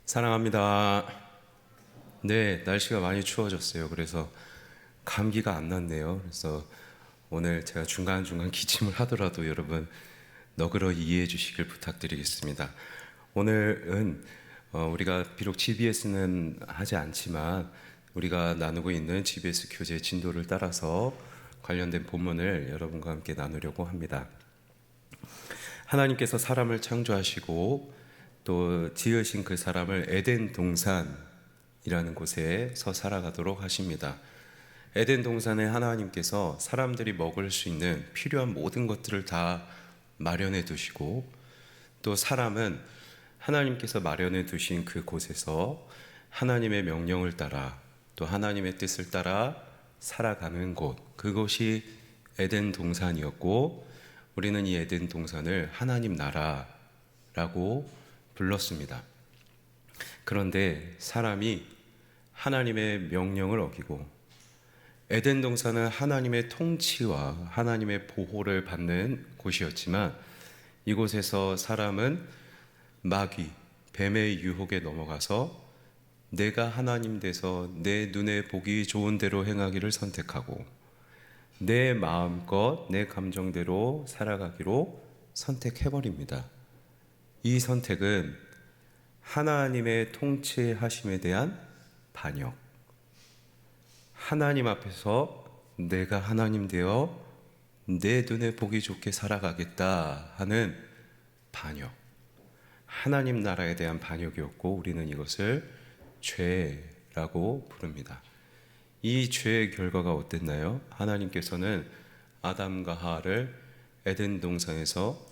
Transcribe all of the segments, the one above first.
사랑합니다. 네, 날씨가 많이 추워졌어요. 그래서 감기가 안 났네요. 그래서 오늘 제가 중간중간 기침을 하더라도 여러분 너그러이 이해해 주시길 부탁드리겠습니다. 오늘은 우리가 비록 GBS는 하지 않지만 우리가 나누고 있는 GBS 교재 진도를 따라서 관련된 본문을 여러분과 함께 나누려고 합니다. 하나님께서 사람을 창조하시고 또 지으신 그 사람을 에덴 동산이라는 곳에서 살아가도록 하십니다. 에덴 동산에 하나님께서 사람들이 먹을 수 있는 필요한 모든 것들을 다 마련해 두시고 또 사람은 하나님께서 마련해 두신 그 곳에서 하나님의 명령을 따라 또 하나님의 뜻을 따라 살아가는 곳, 그것이 에덴 동산이었고 우리는 이 에덴 동산을 하나님 나라라고 불렀습니다. 그런데 사람이 하나님의 명령을 어기고 에덴 동산은 하나님의 통치와 하나님의 보호를 받는 곳이었지만 이곳에서 사람은 마귀, 뱀의 유혹에 넘어가서 내가 하나님 돼서 내 눈에 보기 좋은 대로 행하기를 선택하고 내 마음껏 내 감정대로 살아가기로 선택해버립니다. 이 선택은 하나님의 통치하심에 대한 반역, 하나님 앞에서 내가 하나님 되어 내 눈에 보기 좋게 살아가겠다 하는 반역, 하나님 나라에 대한 반역이었고 우리는 이것을 죄라고 부릅니다. 이 죄의 결과가 어땠나요? 하나님께서는 아담과 하와를 에덴 동산에서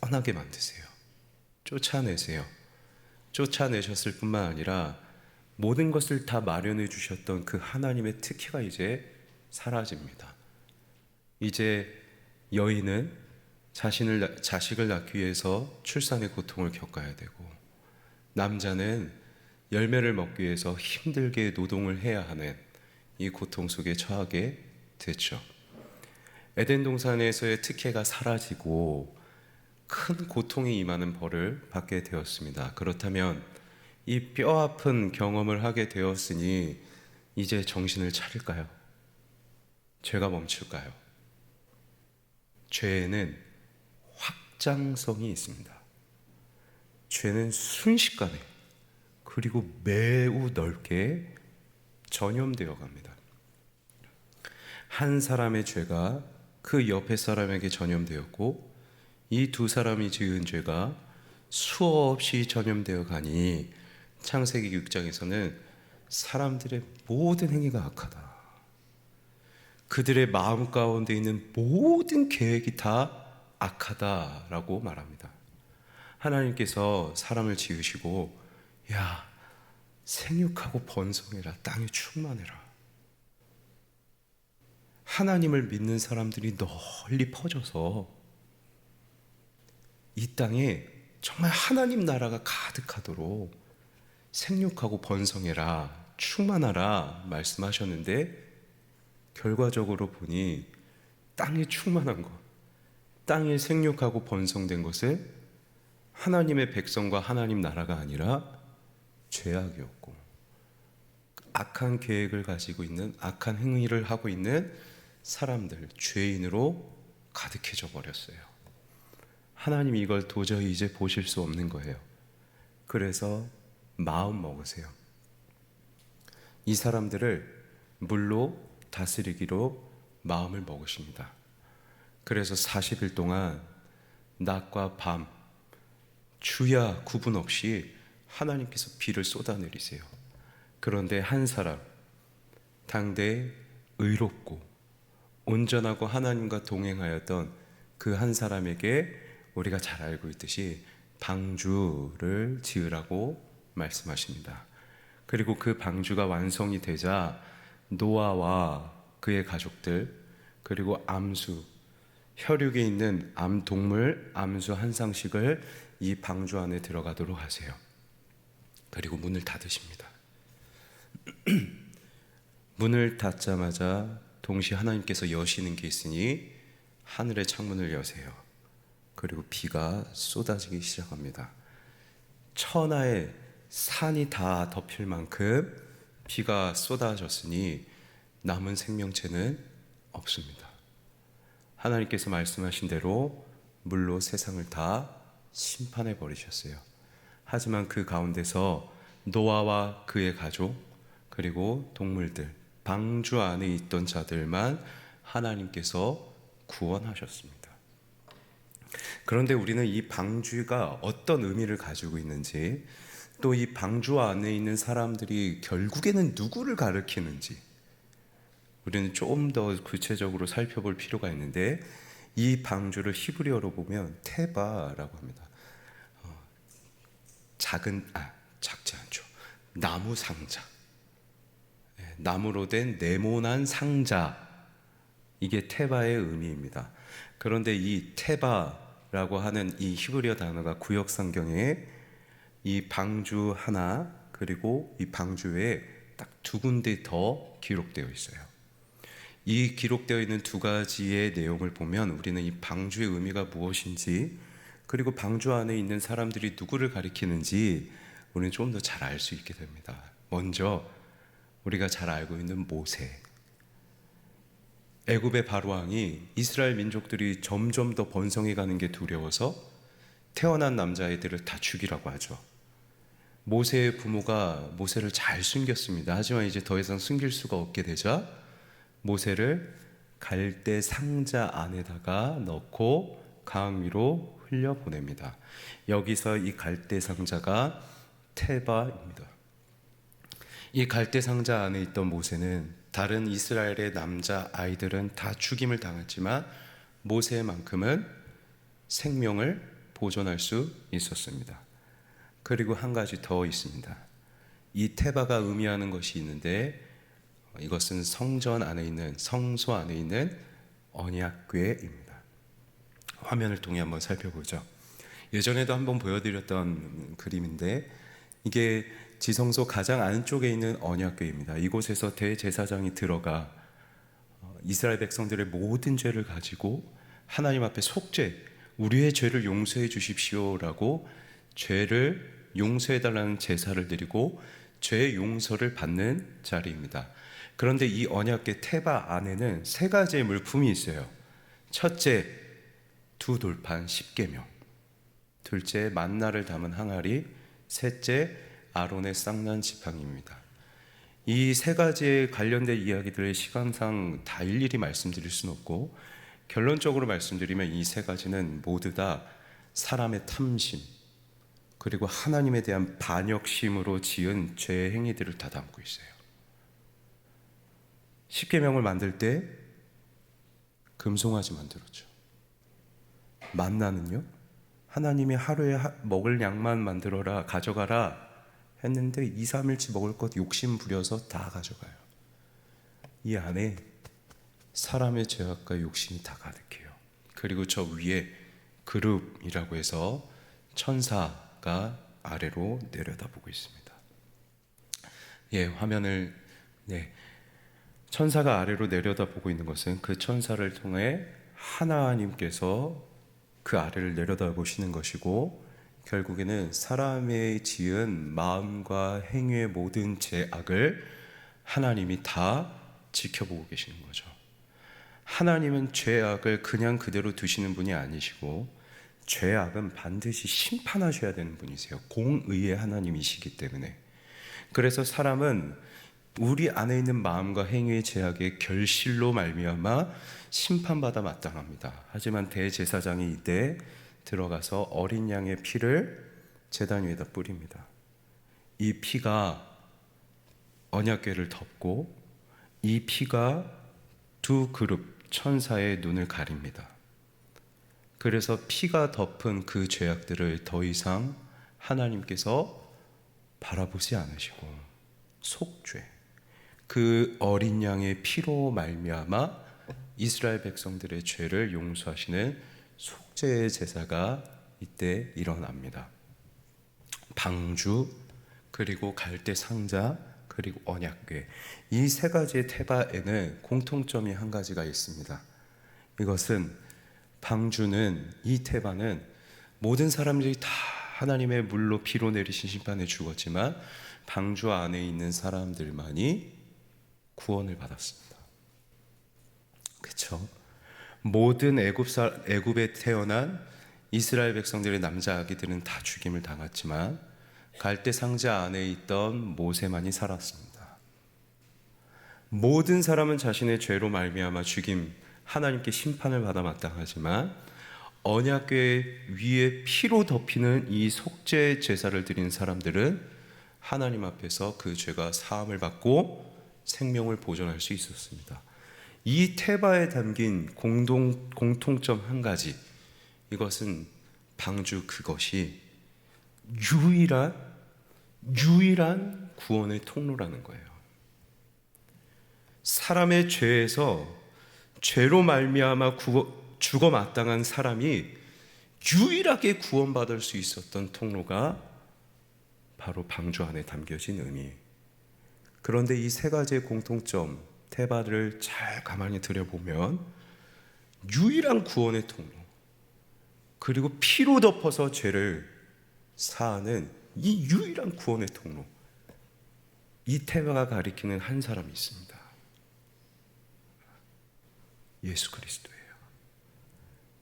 떠나게 만드세요. 쫓아내세요. 쫓아내셨을 뿐만 아니라 모든 것을 다 마련해 주셨던 그 하나님의 특혜가 이제 사라집니다. 이제 여인은 자식을 낳기 위해서 출산의 고통을 겪어야 되고 남자는 열매를 먹기 위해서 힘들게 노동을 해야 하는 이 고통 속에 처하게 됐죠. 에덴 동산에서의 특혜가 사라지고 큰 고통이 임하는 벌을 받게 되었습니다. 그렇다면 이 뼈아픈 경험을 하게 되었으니 이제 정신을 차릴까요? 죄가 멈출까요? 죄에는 확장성이 있습니다. 죄는 순식간에 그리고 매우 넓게 전염되어 갑니다. 한 사람의 죄가 그 옆에 사람에게 전염되었고 이 두 사람이 지은 죄가 수없이 전염되어 가니 창세기 6장에서는 사람들의 모든 행위가 악하다. 그들의 마음 가운데 있는 모든 계획이 다 악하다라고 말합니다. 하나님께서 사람을 지으시고 야, 생육하고 번성해라, 땅에 충만해라. 하나님을 믿는 사람들이 널리 퍼져서 이 땅에 정말 하나님 나라가 가득하도록 생육하고 번성해라, 충만하라 말씀하셨는데 결과적으로 보니 땅에 충만한 것, 땅에 생육하고 번성된 것은 하나님의 백성과 하나님 나라가 아니라 죄악이었고 악한 계획을 가지고 있는 악한 행위를 하고 있는 사람들, 죄인으로 가득해져 버렸어요. 하나님이 이걸 도저히 이제 보실 수 없는 거예요. 그래서 마음 먹으세요. 이 사람들을 물로 다스리기로 마음을 먹으십니다. 그래서 40일 동안 낮과 밤 주야 구분 없이 하나님께서 비를 쏟아내리세요. 그런데 한 사람, 당대 의롭고 온전하고 하나님과 동행하였던 그 한 사람에게 우리가 잘 알고 있듯이 방주를 지으라고 말씀하십니다. 그리고 그 방주가 완성이 되자 노아와 그의 가족들 그리고 암수, 혈육에 있는 암동물 암수 한 쌍씩을 이 방주 안에 들어가도록 하세요. 그리고 문을 닫으십니다. 문을 닫자마자 동시에 하나님께서 여시는 게 있으니 하늘의 창문을 여세요. 그리고 비가 쏟아지기 시작합니다. 천하의 산이 다 덮일 만큼 비가 쏟아졌으니 남은 생명체는 없습니다. 하나님께서 말씀하신 대로 물로 세상을 다 심판해 버리셨어요. 하지만 그 가운데서 노아와 그의 가족, 그리고 동물들, 방주 안에 있던 자들만 하나님께서 구원하셨습니다. 그런데 우리는 이 방주가 어떤 의미를 가지고 있는지, 또 이 방주 안에 있는 사람들이 결국에는 누구를 가리키는지 우리는 좀 더 구체적으로 살펴볼 필요가 있는데, 이 방주를 히브리어로 보면 테바라고 합니다. 작지 않죠. 나무 상자, 나무로 된 네모난 상자, 이게 테바의 의미입니다. 그런데 이 테바라고 하는 이 히브리어 단어가 구역 성경에 이 방주 하나, 그리고 이 방주 외에 딱 두 군데 더 기록되어 있어요. 이 기록되어 있는 두 가지의 내용을 보면 우리는 이 방주의 의미가 무엇인지, 그리고 방주 안에 있는 사람들이 누구를 가리키는지 우리는 좀 더 잘 알 수 있게 됩니다. 먼저 우리가 잘 알고 있는 모세, 애굽의 바로왕이 이스라엘 민족들이 점점 더 번성해 가는 게 두려워서 태어난 남자아이들을 다 죽이라고 하죠. 모세의 부모가 모세를 잘 숨겼습니다. 하지만 이제 더 이상 숨길 수가 없게 되자 모세를 갈대 상자 안에다가 넣고 강 위로 흘려보냅니다. 여기서 이 갈대 상자가 테바입니다. 이 갈대 상자 안에 있던 모세는 다른 이스라엘의 남자 아이들은 다 죽임을 당했지만 모세만큼은 생명을 보존할 수 있었습니다. 그리고 한 가지 더 있습니다. 이 테바가 의미하는 것이 있는데, 이것은 성전 안에 있는, 성소 안에 있는 언약궤입니다. 화면을 통해 한번 살펴보죠. 예전에도 한번 보여드렸던 그림인데, 이게 지성소 가장 안쪽에 있는 언약궤입니다. 이곳에서 대제사장이 들어가 이스라엘 백성들의 모든 죄를 가지고 하나님 앞에 속죄, 우리의 죄를 용서해 주십시오라고 죄를 용서해달라는 제사를 드리고 죄 용서를 받는 자리입니다. 그런데 이 언약궤 테바 안에는 세 가지의 물품이 있어요. 첫째, 두 돌판 10계명, 둘째, 만나를 담은 항아리, 셋째, 아론의 쌍난 지팡이입니다. 이 세 가지에 관련된 이야기들을 시간상 다 일일이 말씀드릴 수는 없고, 결론적으로 말씀드리면 이 세 가지는 모두 다 사람의 탐심, 그리고 하나님에 대한 반역심으로 지은 죄의 행위들을 다 담고 있어요. 십계명을 만들 때 금송아지 만들었죠. 만나는요, 하나님이 하루에 먹을 양만 만들어라, 가져가라 했는데 2, 3일치 먹을 것 욕심 부려서 다 가져가요. 이 안에 사람의 죄악과 욕심이 다 가득해요. 그리고 저 위에 그룹이라고 해서 천사가 아래로 내려다보고 있습니다. 화면을, 천사가 아래로 내려다보고 있는 것은 그 천사를 통해 하나님께서 그 아래를 내려다보시는 것이고, 결국에는 사람의 지은 마음과 행위의 모든 죄악을 하나님이 다 지켜보고 계시는 거죠. 하나님은 죄악을 그냥 그대로 두시는 분이 아니시고, 죄악은 반드시 심판하셔야 되는 분이세요. 공의의 하나님이시기 때문에. 그래서 사람은 우리 안에 있는 마음과 행위의 죄악의 결실로 말미암아 심판받아 마땅합니다. 하지만 대제사장이 이때 들어가서 어린 양의 피를 제단 위에다 뿌립니다. 이 피가 언약궤를 덮고 이 피가 두 그룹 천사의 눈을 가립니다. 그래서 피가 덮은 그 죄악들을 더 이상 하나님께서 바라보지 않으시고 속죄, 그 어린 양의 피로 말미암아 이스라엘 백성들의 죄를 용서하시는 속죄의 제사가 이때 일어납니다. 방주, 그리고 갈대 상자, 그리고 언약궤, 이 세 가지의 테바에는 공통점이 한 가지가 있습니다. 이것은 방주는, 이 테바는 모든 사람들이 다 하나님의 물로 피로 내리신 심판에 죽었지만 방주 안에 있는 사람들만이 구원을 받았습니다. 그렇죠? 모든 애굽에 태어난 이스라엘 백성들의 남자 아기들은 다 죽임을 당했지만 갈대 상자 안에 있던 모세만이 살았습니다. 모든 사람은 자신의 죄로 말미암아 죽임, 하나님께 심판을 받아 마땅하지만 언약궤 위에 피로 덮이는 이 속죄 제사를 드린 사람들은 하나님 앞에서 그 죄가 사함을 받고 생명을 보존할 수 있었습니다. 이 테바에 담긴 공통점 한 가지, 이것은 방주 그것이 유일한 구원의 통로라는 거예요. 사람의 죄에서 죄로 말미암아 죽어 마땅한 사람이 유일하게 구원받을 수 있었던 통로가 바로 방주 안에 담겨진 의미. 그런데 이 세 가지의 공통점, 테바를 잘 가만히 들여보면 유일한 구원의 통로, 그리고 피로 덮어서 죄를 사하는 이 유일한 구원의 통로, 이 테바가 가리키는 한 사람이 있습니다. 예수 그리스도예요.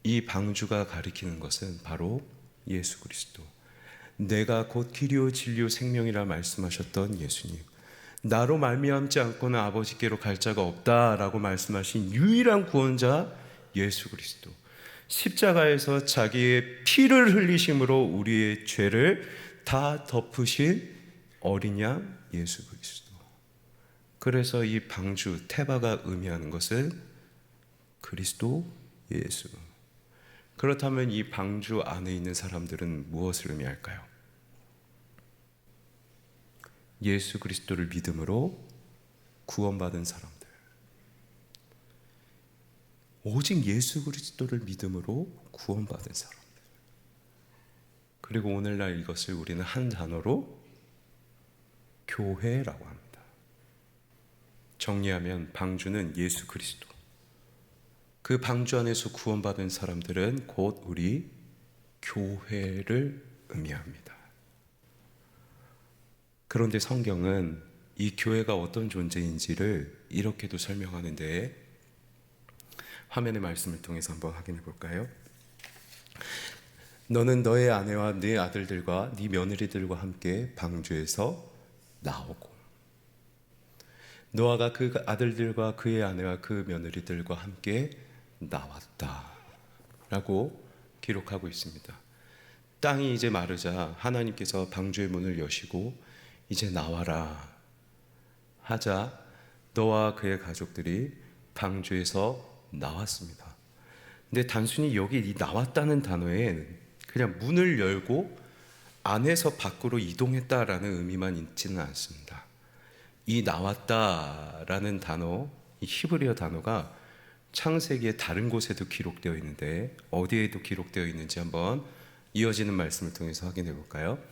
이 방주가 가리키는 것은 바로 예수 그리스도. 내가 곧 길이요 진리요 생명이라 말씀하셨던 예수님, 나로 말미암지 않고는 아버지께로 갈 자가 없다라고 말씀하신 유일한 구원자 예수 그리스도, 십자가에서 자기의 피를 흘리심으로 우리의 죄를 다 덮으신 어린 양 예수 그리스도. 그래서 이 방주 테바가 의미하는 것은 그리스도 예수. 그렇다면 이 방주 안에 있는 사람들은 무엇을 의미할까요? 예수 그리스도를 믿음으로 구원받은 사람들, 오직 예수 그리스도를 믿음으로 구원받은 사람들. 그리고 오늘날 이것을 우리는 한 단어로 교회라고 합니다. 정리하면 방주는 예수 그리스도, 그 방주 안에서 구원받은 사람들은 곧 우리 교회를 의미합니다. 그런데 성경은 이 교회가 어떤 존재인지를 이렇게도 설명하는데, 화면의 말씀을 통해서 한번 확인해 볼까요? 너는 너의 아내와 네 아들들과 네 며느리들과 함께 방주에서 나오고, 노아가 그 아들들과 그의 아내와 그 며느리들과 함께 나왔다 라고 기록하고 있습니다. 땅이 이제 마르자 하나님께서 방주의 문을 여시고 이제 나와라 하자 노아와 그의 가족들이 방주에서 나왔습니다. 근데 단순히 여기 이 나왔다는 단어에 그냥 문을 열고 안에서 밖으로 이동했다라는 의미만 있지는 않습니다. 이 나왔다라는 단어, 이 히브리어 단어가 창세기의 다른 곳에도 기록되어 있는데 어디에도 기록되어 있는지 한번 이어지는 말씀을 통해서 확인해 볼까요?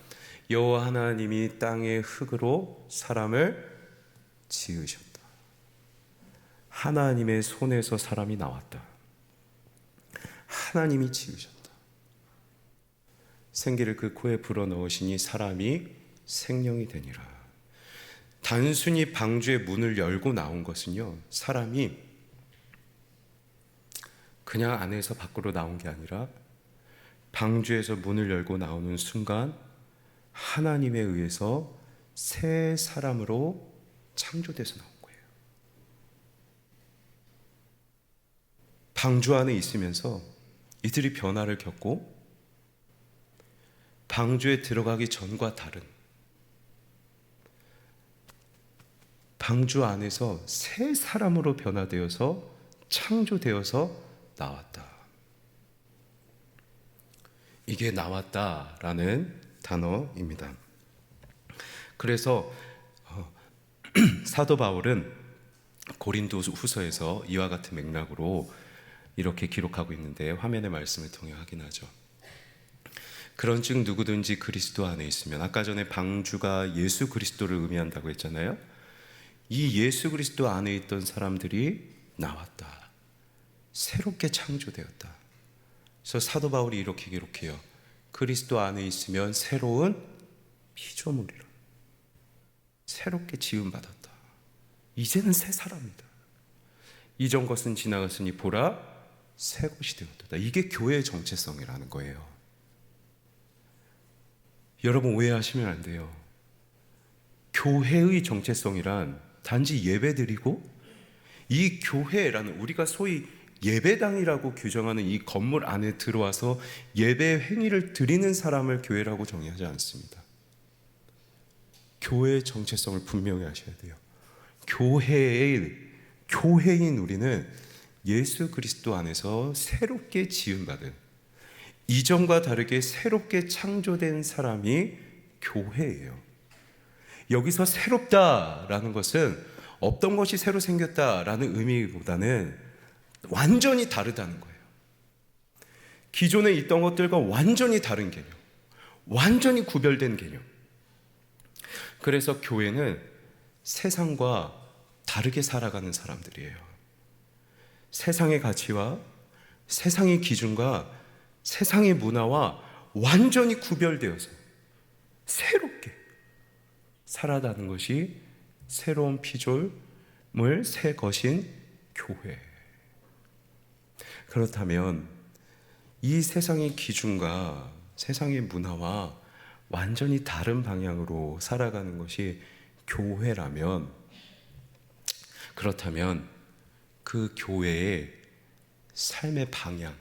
여호와 하나님이 땅의 흙으로 사람을 지으셨다. 하나님의 손에서 사람이 나왔다. 하나님이 지으셨다. 생기를 그 코에 불어넣으시니 사람이 생명이 되니라. 단순히 방주의 문을 열고 나온 것은요, 사람이 그냥 안에서 밖으로 나온 게 아니라 방주에서 문을 열고 나오는 순간 하나님에 의해서 새 사람으로 창조돼서 나온 거예요. 방주 안에 있으면서 이들이 변화를 겪고 방주에 들어가기 전과 다른 방주 안에서 새 사람으로 변화되어서 창조되어서 나왔다. 이게 나왔다라는 단어입니다. 그래서 사도 바울은 고린도 후서에서 이와 같은 맥락으로 이렇게 기록하고 있는데 화면의 말씀을 통해 확인하죠. 그런즉 누구든지 그리스도 안에 있으면, 아까 전에 방주가 예수 그리스도를 의미한다고 했잖아요. 이 예수 그리스도 안에 있던 사람들이 나왔다. 새롭게 창조되었다. 그래서 사도 바울이 이렇게 기록해요. 그리스도 안에 있으면 새로운 피조물이라. 새롭게 지음받았다. 이제는 새 사람이다. 이전 것은 지나갔으니 보라 새 것이 되었다. 이게 교회의 정체성이라는 거예요. 여러분 오해하시면 안 돼요. 교회의 정체성이란 단지 예배드리고, 이 교회라는 우리가 소위 예배당이라고 규정하는 이 건물 안에 들어와서 예배 행위를 드리는 사람을 교회라고 정의하지 않습니다. 교회의 정체성을 분명히 하셔야 돼요. 교회인 우리는 예수 그리스도 안에서 새롭게 지음받은, 이전과 다르게 새롭게 창조된 사람이 교회예요. 여기서 새롭다라는 것은 없던 것이 새로 생겼다라는 의미보다는 완전히 다르다는 거예요. 기존에 있던 것들과 완전히 다른 개념, 완전히 구별된 개념. 그래서 교회는 세상과 다르게 살아가는 사람들이에요. 세상의 가치와 세상의 기준과 세상의 문화와 완전히 구별되어서 새롭게 살아가는 것이 새로운 피조물, 새 것인 교회. 그렇다면 이 세상의 기준과 세상의 문화와 완전히 다른 방향으로 살아가는 것이 교회라면, 그렇다면 그 교회의 삶의 방향,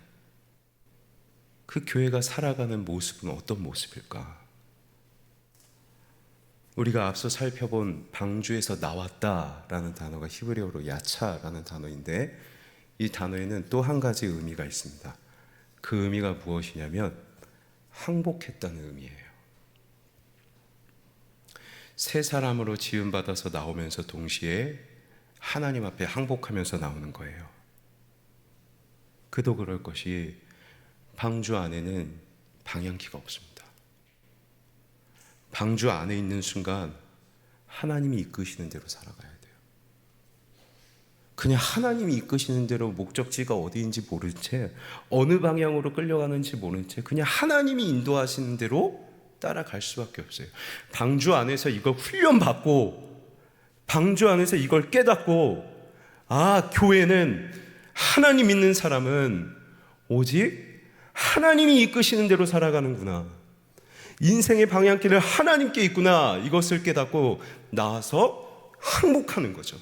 그 교회가 살아가는 모습은 어떤 모습일까? 우리가 앞서 살펴본 방주에서 나왔다라는 단어가 히브리어로 야차라는 단어인데, 이 단어에는 또 한 가지 의미가 있습니다. 그 의미가 무엇이냐면 항복했다는 의미예요. 새 사람으로 지음받아서 나오면서 동시에 하나님 앞에 항복하면서 나오는 거예요. 그도 그럴 것이 방주 안에는 방향키가 없습니다. 방주 안에 있는 순간 하나님이 이끄시는 대로 살아가야 돼요. 그냥 하나님이 이끄시는 대로 목적지가 어디인지 모른 채, 어느 방향으로 끌려가는지 모른 채 그냥 하나님이 인도하시는 대로 따라갈 수밖에 없어요. 방주 안에서 이걸 훈련받고, 방주 안에서 이걸 깨닫고, 아, 교회는 하나님 믿는 사람은 오직 하나님이 이끄시는 대로 살아가는구나, 인생의 방향길을 하나님께 있구나, 이것을 깨닫고 나와서 항복하는 거죠.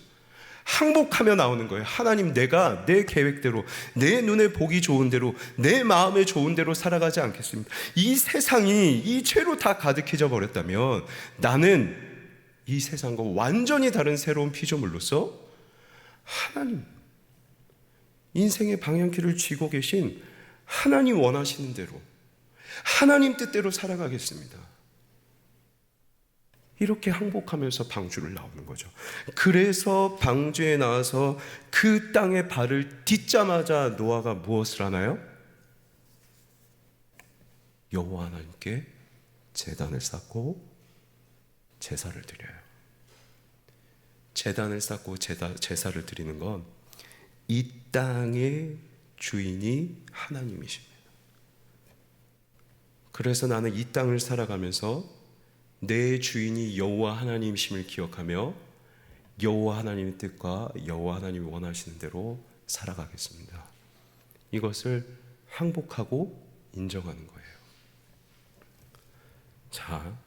항복하며 나오는 거예요. 하나님, 내가 내 계획대로, 내 눈에 보기 좋은 대로, 내 마음에 좋은 대로 살아가지 않겠습니다. 이 세상이 이 죄로 다 가득해져 버렸다면 나는 이 세상과 완전히 다른 새로운 피조물로서 하나님, 인생의 방향키를 쥐고 계신 하나님 원하시는 대로, 하나님 뜻대로 살아가겠습니다. 이렇게 항복하면서 방주를 나오는 거죠. 그래서 방주에 나와서 그 땅에 발을 딛자마자 노아가 무엇을 하나요? 여호와 하나님께 제단을 쌓고 제사를 드려요. 제단을 쌓고 제사를 드리는 건 이 땅의 주인이 하나님이십니다. 그래서 나는 이 땅을 살아가면서 내 주인이 여호와 하나님이심을 기억하며 여호와 하나님의 뜻과 여호와 하나님이 원하시는 대로 살아가겠습니다. 이것을 항복하고 인정하는 거예요. 자,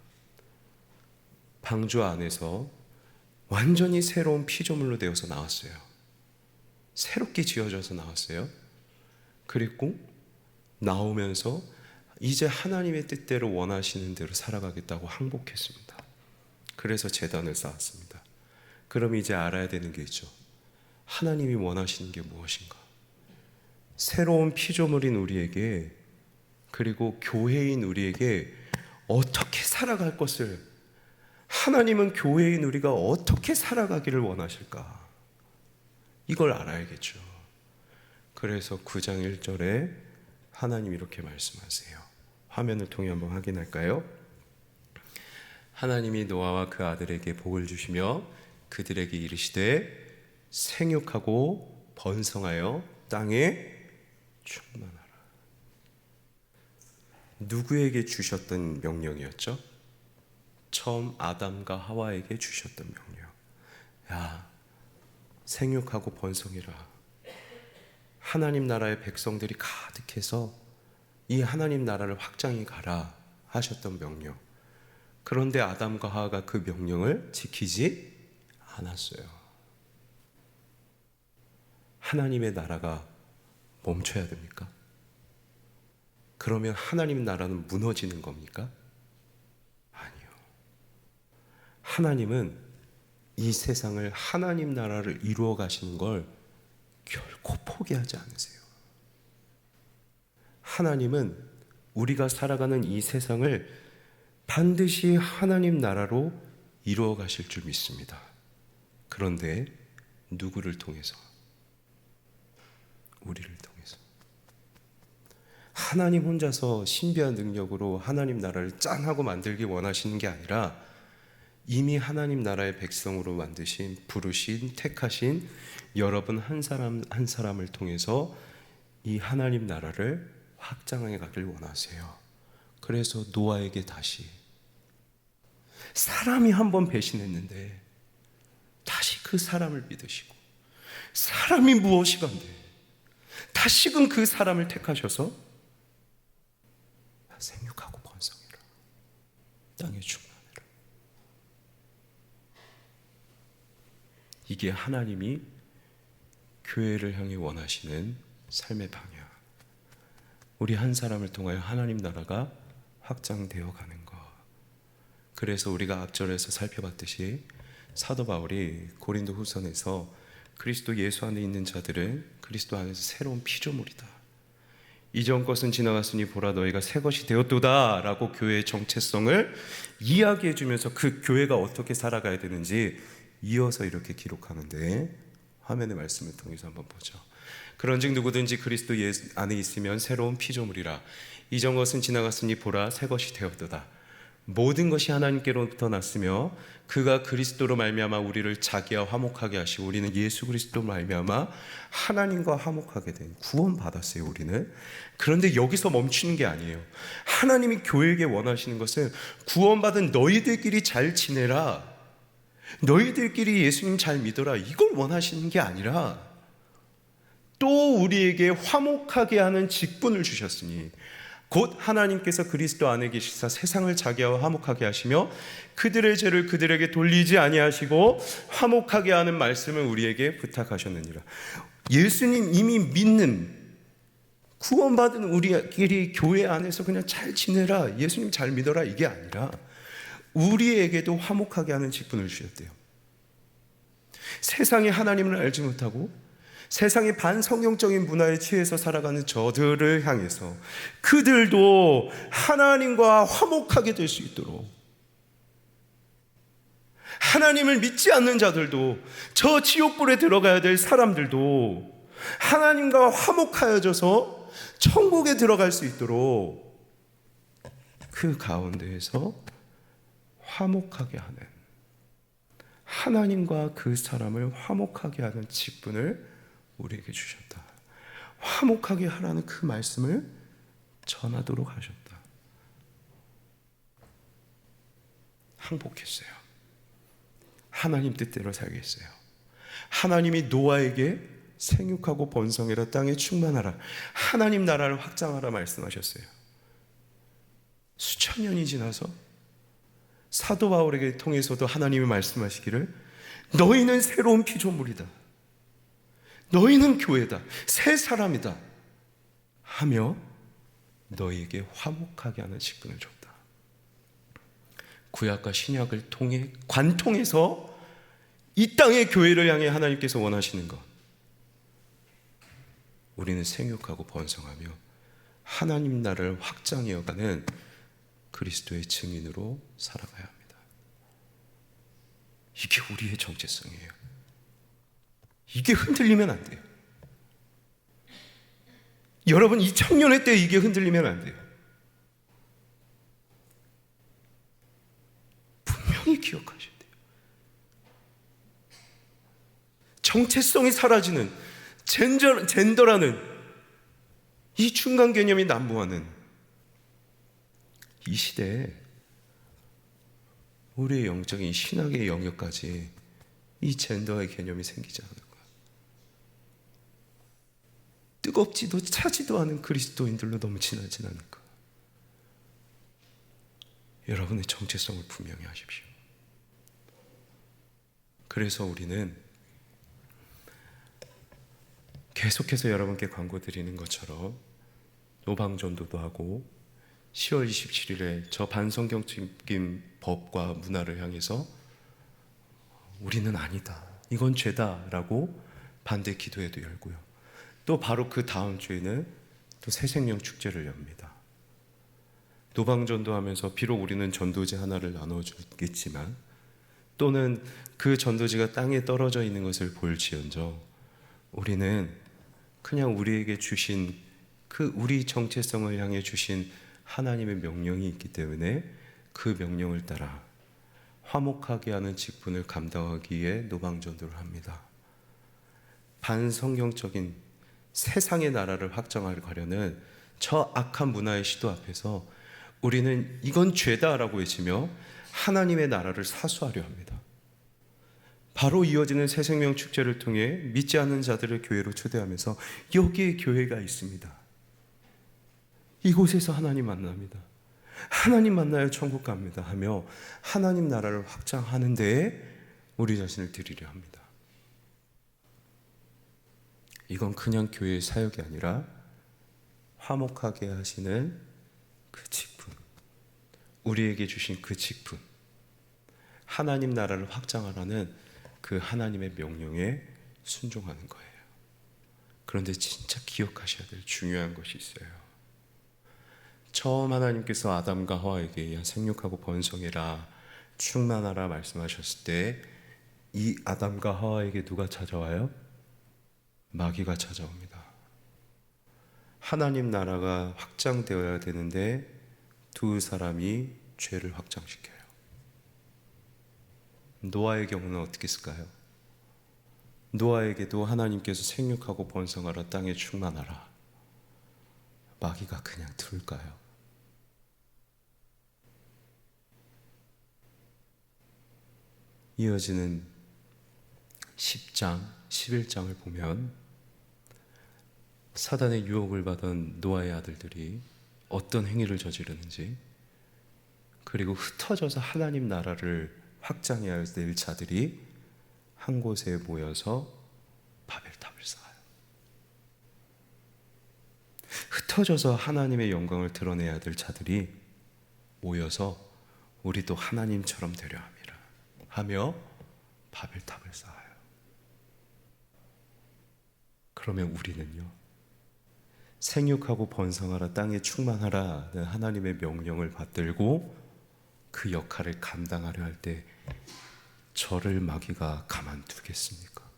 방주 안에서 완전히 새로운 피조물로 되어서 나왔어요. 새롭게 지어져서 나왔어요. 그리고 나오면서 이제 하나님의 뜻대로 원하시는 대로 살아가겠다고 항복했습니다. 그래서 제단을 쌓았습니다. 그럼 이제 알아야 되는 게 있죠. 하나님이 원하시는 게 무엇인가? 새로운 피조물인 우리에게, 그리고 교회인 우리에게 어떻게 살아갈 것을, 하나님은 교회인 우리가 어떻게 살아가기를 원하실까? 이걸 알아야겠죠. 그래서 9장 1절에 하나님 이렇게 말씀하세요. 화면을 통해 한번 확인할까요? 하나님이 노아와 그 아들에게 복을 주시며 그들에게 이르시되 생육하고 번성하여 땅에 충만하라. 누구에게 주셨던 명령이었죠? 처음 아담과 하와에게 주셨던 명령. 야, 생육하고 번성해라. 하나님 나라의 백성들이 가득해서 이 하나님 나라를 확장해 가라 하셨던 명령. 그런데 아담과 하와가 그 명령을 지키지 않았어요. 하나님의 나라가 멈춰야 됩니까? 그러면 하나님 나라는 무너지는 겁니까? 아니요. 하나님은 이 세상을 하나님 나라를 이루어 가시는 걸 결코 포기하지 않으세요. 하나님은 우리가 살아가는 이 세상을 반드시 하나님 나라로 이루어 가실 줄 믿습니다. 그런데 누구를 통해서? 우리를 통해서. 하나님 혼자서 신비한 능력으로 하나님 나라를 짠하고 만들기 원하시는 게 아니라 이미 하나님 나라의 백성으로 만드신, 부르신, 택하신 여러분 한 사람 한 사람을 통해서 이 하나님 나라를 확장해 가길 원하세요. 그래서 노아에게 다시, 사람이 한 번 배신했는데 다시 그 사람을 믿으시고, 사람이 무엇이건데 다시금 그 사람을 택하셔서 생육하고 번성해라, 땅에 충만해라. 이게 하나님이 교회를 향해 원하시는 삶의 방향. 우리 한 사람을 통하여 하나님 나라가 확장되어 가는 것. 그래서 우리가 앞절에서 살펴봤듯이 사도 바울이 고린도 후서에서 그리스도 예수 안에 있는 자들은 그리스도 안에서 새로운 피조물이다. 이전 것은 지나갔으니 보라 너희가 새 것이 되었도다 라고 교회의 정체성을 이야기해 주면서 그 교회가 어떻게 살아가야 되는지 이어서 이렇게 기록하는데, 화면의 말씀을 통해서 한번 보죠. 그런즉 누구든지 그리스도 예수 안에 있으면 새로운 피조물이라. 이전 것은 지나갔으니 보라 새 것이 되었도다. 모든 것이 하나님께로부터 났으며 그가 그리스도로 말미암아 우리를 자기와 화목하게 하시고 우리는 예수 그리스도로 말미암아 하나님과 화목하게 된, 구원받았어요 우리는. 그런데 여기서 멈추는 게 아니에요. 하나님이 교회에게 원하시는 것은 구원받은 너희들끼리 잘 지내라, 너희들끼리 예수님 잘 믿어라, 이걸 원하시는 게 아니라 또 우리에게 화목하게 하는 직분을 주셨으니 곧 하나님께서 그리스도 안에 계시사 세상을 자기와 화목하게 하시며 그들의 죄를 그들에게 돌리지 아니하시고 화목하게 하는 말씀을 우리에게 부탁하셨느니라. 예수님 이미 믿는, 구원받은 우리끼리 교회 안에서 그냥 잘 지내라, 예수님 잘 믿어라, 이게 아니라 우리에게도 화목하게 하는 직분을 주셨대요. 세상이 하나님을 알지 못하고 세상의 반성경적인 문화에 취해서 살아가는 저들을 향해서 그들도 하나님과 화목하게 될 수 있도록, 하나님을 믿지 않는 자들도, 저 지옥불에 들어가야 될 사람들도 하나님과 화목하여져서 천국에 들어갈 수 있도록 그 가운데에서 화목하게 하는, 하나님과 그 사람을 화목하게 하는 직분을 우리에게 주셨다. 화목하게 하라는 그 말씀을 전하도록 하셨다. 항복했어요. 하나님 뜻대로 살겠어요. 하나님이 노아에게 생육하고 번성해라, 땅에 충만하라, 하나님 나라를 확장하라 말씀하셨어요. 수천 년이 지나서 사도 바울에게 통해서도 하나님이 말씀하시기를 너희는 새로운 피조물이다, 너희는 교회다, 새 사람이다 하며 너희에게 화목하게 하는 직분을 줬다. 구약과 신약을 통해 관통해서 이 땅의 교회를 향해 하나님께서 원하시는 것, 우리는 생육하고 번성하며 하나님 나라를 확장해가는 그리스도의 증인으로 살아가야 합니다. 이게 우리의 정체성이에요. 이게 흔들리면 안 돼요. 여러분, 이 청년의 때 이게 흔들리면 안 돼요. 분명히 기억하셔야 돼요. 정체성이 사라지는, 젠더라는 이 중간 개념이 난무하는 이 시대에 우리의 영적인 신학의 영역까지 이 젠더의 개념이 생기지 않을까? 뜨겁지도 차지도 않은 그리스도인들로 너무 지나진 않을까? 여러분의 정체성을 분명히 하십시오. 그래서 우리는 계속해서 여러분께 광고 드리는 것처럼 노방전도도 하고 10월 27일에 저 반성경적인 법과 문화를 향해서 우리는 아니다, 이건 죄다라고 반대 기도회도 열고요. 또 바로 그 다음 주에는 또 새생명 축제를 엽니다. 노방전도 하면서 비록 우리는 전도지 하나를 나눠주겠지만 또는 그 전도지가 땅에 떨어져 있는 것을 볼지언정 우리는 그냥 우리에게 주신 그 우리 정체성을 향해 주신 하나님의 명령이 있기 때문에 그 명령을 따라 화목하게 하는 직분을 감당하기 위해 노방전도를 합니다. 반성경적인 세상의 나라를 확장하려는 저 악한 문화의 시도 앞에서 우리는 이건 죄다라고 외치며 하나님의 나라를 사수하려 합니다. 바로 이어지는 새생명 축제를 통해 믿지 않는 자들을 교회로 초대하면서 여기에 교회가 있습니다. 이곳에서 하나님 만납니다. 하나님 만나야 천국 갑니다 하며 하나님 나라를 확장하는 데에 우리 자신을 드리려 합니다. 이건 그냥 교회의 사역이 아니라 화목하게 하시는 그 직분, 우리에게 주신 그 직분, 하나님 나라를 확장하라는 그 하나님의 명령에 순종하는 거예요. 그런데 진짜 기억하셔야 될 중요한 것이 있어요. 처음 하나님께서 아담과 하와에게 생육하고 번성해라, 충만하라 말씀하셨을 때 이 아담과 하와에게 누가 찾아와요? 마귀가 찾아옵니다. 하나님 나라가 확장되어야 되는데 두 사람이 죄를 확장시켜요. 노아의 경우는 어떻게 했을까요? 노아에게도 하나님께서 생육하고 번성하라, 땅에 충만하라. 마귀가 그냥 들을까요? 이어지는 10장, 11장을 보면 사단의 유혹을 받은 노아의 아들들이 어떤 행위를 저지르는지, 그리고 흩어져서 하나님 나라를 확장해야 될 자들이 한 곳에 모여서 바벨탑을 쌓아요. 흩어져서 하나님의 영광을 드러내야 될 자들이 모여서 우리도 하나님처럼 되려 합니다 하며 바벨탑을 쌓아요. 그러면 우리는요, 생육하고 번성하라, 땅에 충만하라는 하나님의 명령을 받들고 그 역할을 감당하려 할 때 저를 마귀가 가만두겠습니까?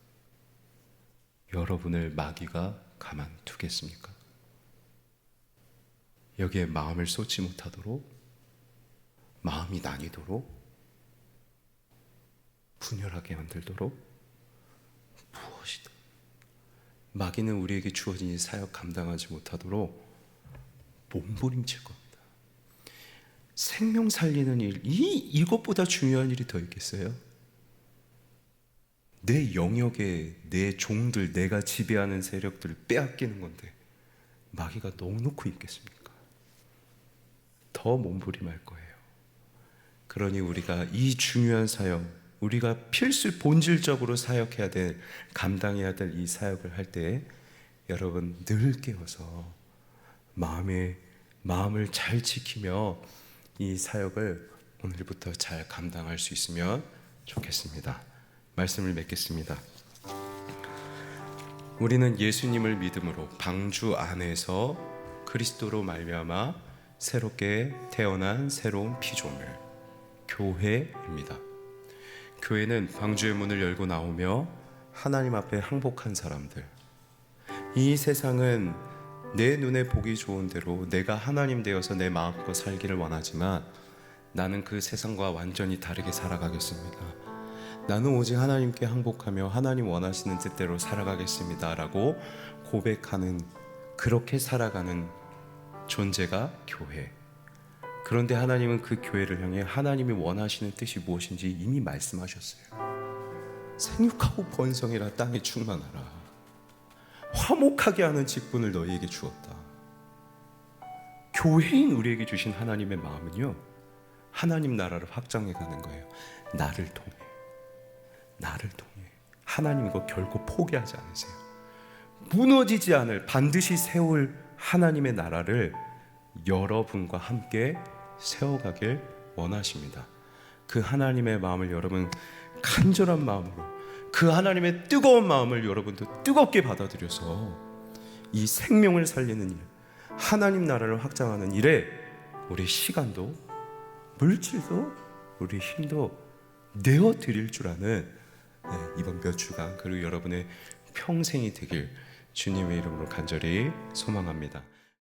여러분을 마귀가 가만두겠습니까? 여기에 마음을 쏟지 못하도록, 마음이 나뉘도록, 분열하게 만들도록 무엇이든 마귀는 우리에게 주어진 이 사역 감당하지 못하도록 몸부림칠 겁니다. 생명 살리는 일, 이것보다 중요한 일이 더 있겠어요? 내 영역에 내 종들, 내가 지배하는 세력들을 빼앗기는 건데 마귀가 넉넉히 있겠습니까? 더 몸부림할 거예요. 그러니 우리가 이 중요한 사역, 우리가 필수 본질적으로 사역해야 될, 감당해야 될 이 사역을 할 때 여러분 늘 깨워서 마음을 잘 지키며 이 사역을 오늘부터 잘 감당할 수 있으면 좋겠습니다. 말씀을 맺겠습니다. 우리는 예수님을 믿음으로 방주 안에서 그리스도로 말미암아 새롭게 태어난 새로운 피조물, 교회입니다. 교회는 방주의 문을 열고 나오며 하나님 앞에 항복한 사람들, 이 세상은 내 눈에 보기 좋은 대로 내가 하나님 되어서 내 마음껏 살기를 원하지만 나는 그 세상과 완전히 다르게 살아가겠습니다. 나는 오직 하나님께 항복하며 하나님 원하시는 뜻대로 살아가겠습니다 라고 고백하는, 그렇게 살아가는 존재가 교회. 그런데 하나님은 그 교회를 향해 하나님이 원하시는 뜻이 무엇인지 이미 말씀하셨어요. 생육하고 번성해라, 땅에 충만하라. 화목하게 하는 직분을 너희에게 주었다. 교회인 우리에게 주신 하나님의 마음은요, 하나님 나라를 확장해 가는 거예요. 나를 통해. 하나님 이거 결코 포기하지 않으세요. 무너지지 않을, 반드시 세울 하나님의 나라를 여러분과 함께 세워가길 원하십니다. 그 하나님의 마음을 여러분 간절한 마음으로, 그 하나님의 뜨거운 마음을 여러분도 뜨겁게 받아들여서 이 생명을 살리는 일, 하나님 나라를 확장하는 일에 우리 시간도 물질도 우리 힘도 내어 드릴 줄 아는 이번 몇 주간, 그리고 여러분의 평생이 되길 주님의 이름으로 간절히 소망합니다.